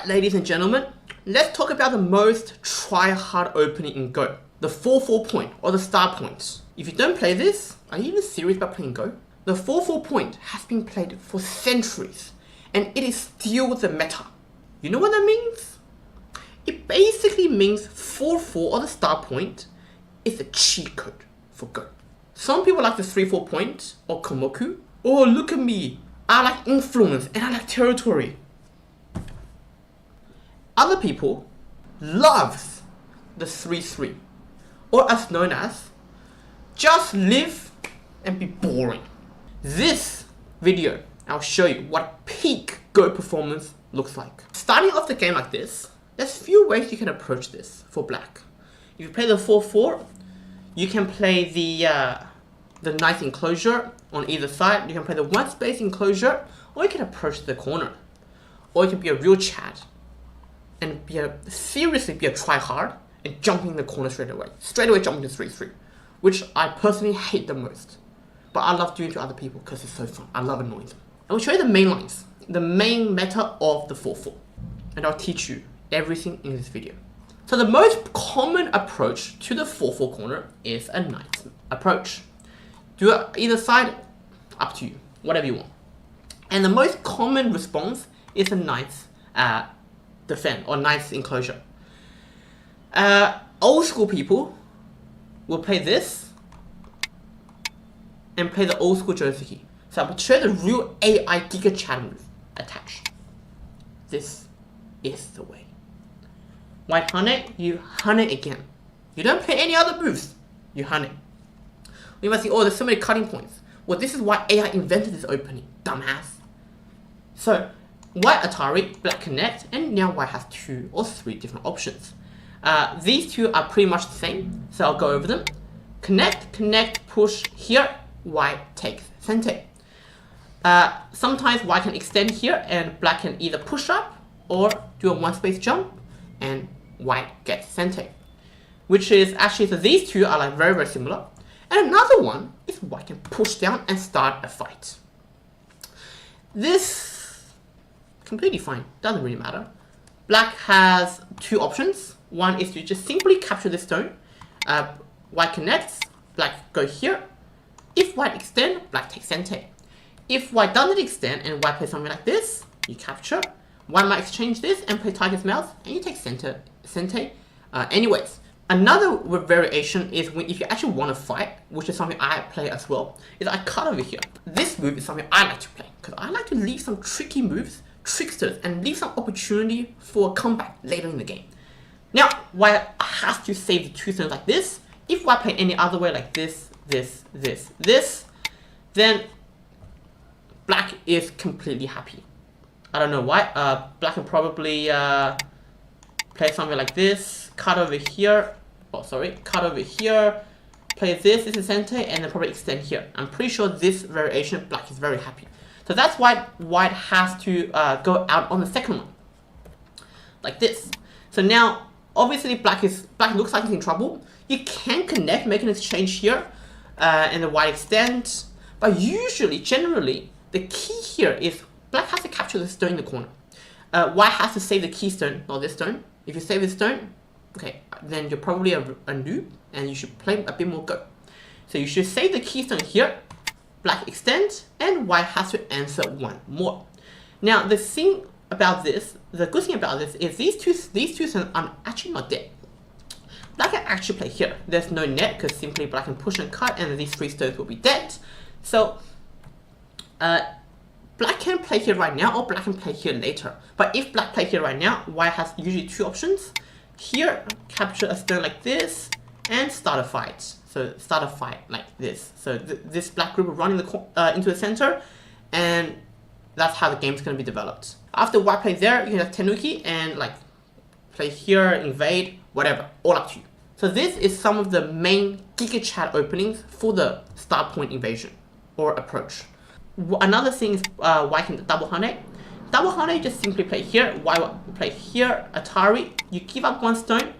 Alright, ladies and gentlemen, let's talk about the most try-hard opening in Go. The 4-4 point, or the star point. If you don't play this, are you even serious about playing Go? The 4-4 point has been played for centuries, and it is still the meta. You know what that means? It basically means 4-4 or the star point is a cheat code for Go. Some people like the 3-4 point or Komoku. Oh, look at me. I like influence and I like territory. Other people loves the 3-3, or as known as just live and be boring. This video, I'll show you what peak Go performance looks like. Starting off the game like this, there's few ways you can approach this for black. If you play the 4-4, you can play the nice enclosure on either side. You can play the one space enclosure, or you can approach the corner. Or you can be a real Chad and seriously be a try-hard and jump in the corner straight away. Straight away jump into 3-3, which I personally hate the most. But I love doing it to other people because it's so fun. I love annoying them. I will show you the main lines, the main meta of the 4-4. And I'll teach you everything in this video. So the most common approach to the 4-4 corner is a knight approach. Do it either side, up to you, whatever you want. And the most common response is a knight's defend or knight's enclosure. Old school people will play this and play the old school Joseki. So I'll show the real AI Giga Chad move attached. This is the way. White hunt it, you hunt it again. You don't play any other moves, you hunt it. You might think, oh, there's so many cutting points. Well, this is why AI invented this opening, dumbass. So, white Atari, black connect, and now white has 2 or 3 different options. These two are pretty much the same, so I'll go over them. Connect, connect, push here, white takes sente. Sometimes white can extend here, and black can either push up or do a one space jump, and white gets sente. Which is actually, so these two are like very, very similar. And another one is white can push down and start a fight. This, completely fine, doesn't really matter. Black has 2 options. One is to just simply capture this stone. White connects, black go here. If white extend, black takes sente. If white doesn't extend and white plays something like this, you capture. White might exchange this and play tiger's mouth, and you take sente. Anyways. Another variation is when if you actually want to fight, which is something I play as well, is I cut over here. This move is something I like to play, because I like to leave some tricky moves, tricksters, and leave some opportunity for a comeback later in the game. Now, white has to save the 2 stones like this. If white play any other way like this, then black is completely happy. I don't know why. Black can probably play something like this, cut over here. Oh, sorry, cut over here, play this is a sente, and then probably extend here. I'm pretty sure this variation, black is very happy. So that's why white has to go out on the second one, like this. So now, obviously, black looks like he's in trouble. You can connect, make an exchange here, and the white extend. But usually, generally, the key here is black has to capture the stone in the corner. White has to save the keystone, not this stone. If you save this stone, okay, then you're probably a noob, and you should play a bit more Go. So you should save the keystone here, black extend, and white has to answer 1 more. Now the thing about this, the good thing about this is these two stones are actually not dead. Black can actually play here. There's no net because simply black can push and cut, and these 3 stones will be dead. So black can play here right now, or black can play here later. But if black play here right now, white has usually 2 options. Here, capture a stone like this, and start a fight. So start a fight like this. So this black group will run into the center, and that's how the game's going to be developed. After white plays there, you can have Tenuki and like play here, invade, whatever, all up to you. So this is some of the main Giga Chad openings for the start point invasion or approach. Another thing is white can double hunt. Double hunt, you just simply play here, white play here, Atari, you give up 1 stone,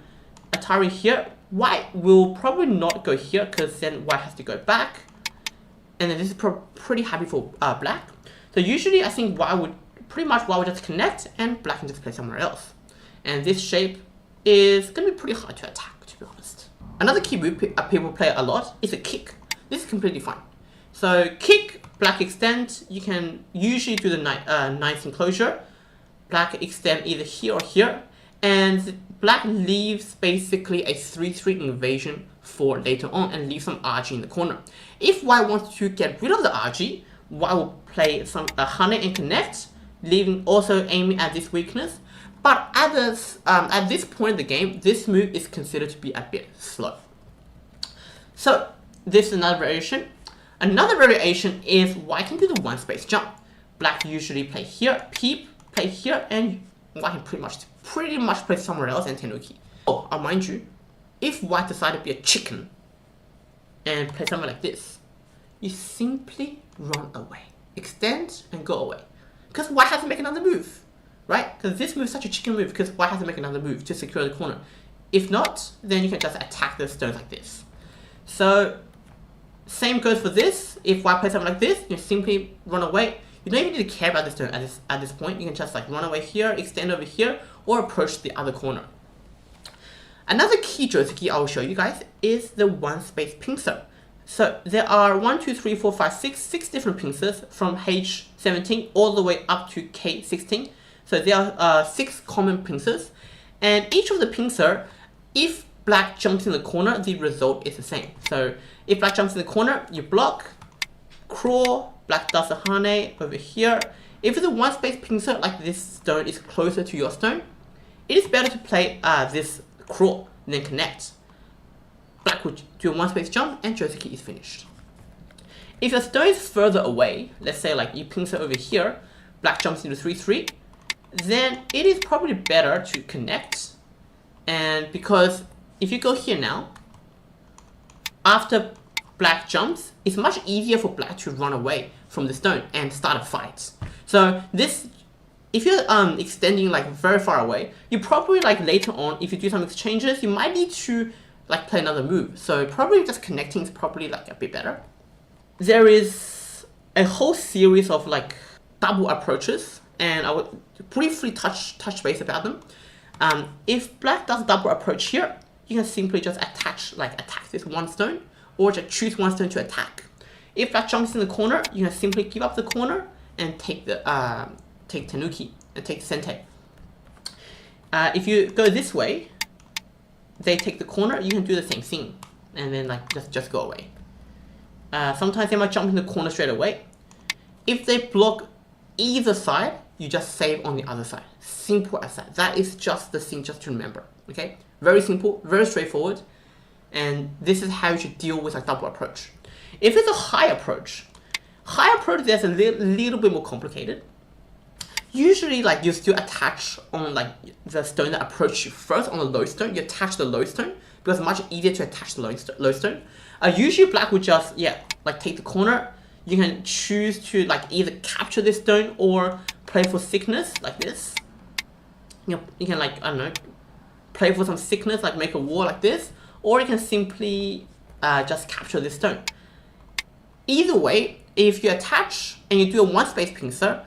Atari here, white will probably not go here because then white has to go back, and then this is pretty happy for black. So usually I think white would pretty much white will just connect and black can just play somewhere else. And this shape is going to be pretty hard to attack, to be honest. Another key move people play a lot is a kick. This is completely fine. So kick, black extend, you can usually do the ninth enclosure. Black extend either here or here. And black leaves basically a 3-3 invasion for later on and leave some RG in the corner. If white wants to get rid of the RG, white will play some Hane and connect, leaving also aiming at this weakness. But at this point in the game, this move is considered to be a bit slow. So this is another variation. Another variation is white can do the one space jump. Black usually play here, peep, play here, and white can pretty much play somewhere else and tenuki. Oh, I'll mind you, if white decided to be a chicken and play something like this, you simply run away. Extend and go away. Because white has to make another move, right? Because this move is such a chicken move because white has to make another move to secure the corner. If not, then you can just attack the stones like this. So, same goes for this. If white plays something like this, you simply run away. You don't even need to care about this stone at this point. You can just like run away here, extend over here, or approach the other corner. Another key Joseki I will show you guys is the one space pincer. So there are 6 different pincers from H17 all the way up to K16. So there are 6 common pincers, and each of the pincer, if black jumps in the corner, the result is the same. So if black jumps in the corner, you block, crawl, black does a Hane over here. If it's a one space pincer, like this stone is closer to your stone, it is better to play this crawl than connect. Black would do a one space jump and Joseki is finished. If your stone is further away, let's say like you pincer over here, black jumps into 3-3, then it is probably better to connect. And because if you go here now, after black jumps, it's much easier for black to run away from the stone and start a fight. So this, if you're extending like very far away, you probably like later on, if you do some exchanges, you might need to like play another move. So probably just connecting is probably like a bit better. There is a whole series of like double approaches, and I would briefly touch base about them. If black does double approach here, you can simply just attack this one stone, or just choose one stone to attack. If black jumps in the corner, you can simply give up the corner and take the take tenuki and take sente. If you go this way, they take the corner, you can do the same thing, and then like just go away. Sometimes they might jump in the corner straight away. If they block either side, you just save on the other side. Simple as that. That is just the thing just to remember. Okay, very simple, very straightforward, and this is how you should deal with a double approach. If it's a high approach there's a little bit more complicated. Usually, like you still attach on like the stone that approach you first on the low stone. You attach the low stone because it's much easier to attach the low stone. Usually, black would just like take the corner. You can choose to like either capture this stone or play for sickness like this. You can like, I don't know, play for some sickness, like make a wall like this, or you can simply just capture this stone. Either way, if you attach and you do a one space pincer,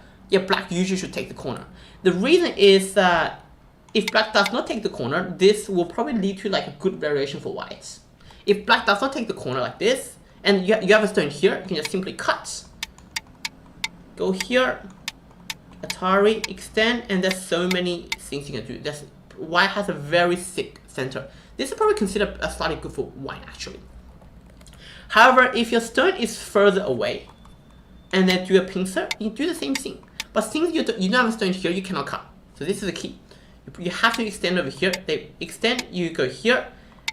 black usually should take the corner. The reason is that if black does not take the corner, this will probably lead to like a good variation for white. If black does not take the corner like this, and you have a stone here, you can just simply cut, go here, Atari, extend, and there's so many things you can do. White has a very thick center. This is probably considered a slightly good for white actually. However, if your stone is further away and then do a pincer, you do the same thing. But since you don't have a stone here, you cannot cut. So this is the key. You have to extend over here. They extend, you go here,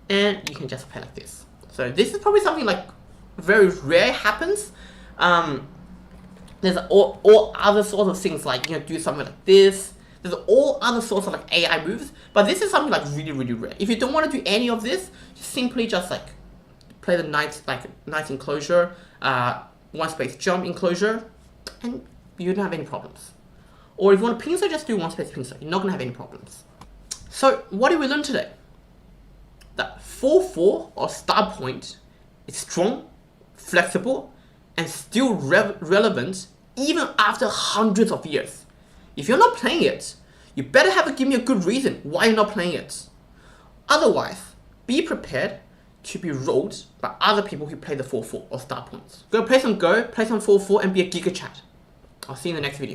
and you can just play like this. So this is probably something like very rare happens. There's all other sorts of things like you can do something like this. There's all other sorts of like AI moves, but this is something like really, really rare. If you don't want to do any of this, simply just like play the nice enclosure, one space jump enclosure, and you don't have any problems. Or if you want to pincer, just do one space pincer. You're not going to have any problems. So what did we learn today? That 4-4 or start point is strong, flexible, and still relevant even after hundreds of years. If you're not playing it, you better have to give me a good reason why you're not playing it. Otherwise, be prepared to be rolled by other people who play the 4-4 or star points. Go play some Go, play some 4-4 and be a Giga Chat. I'll see you in the next video.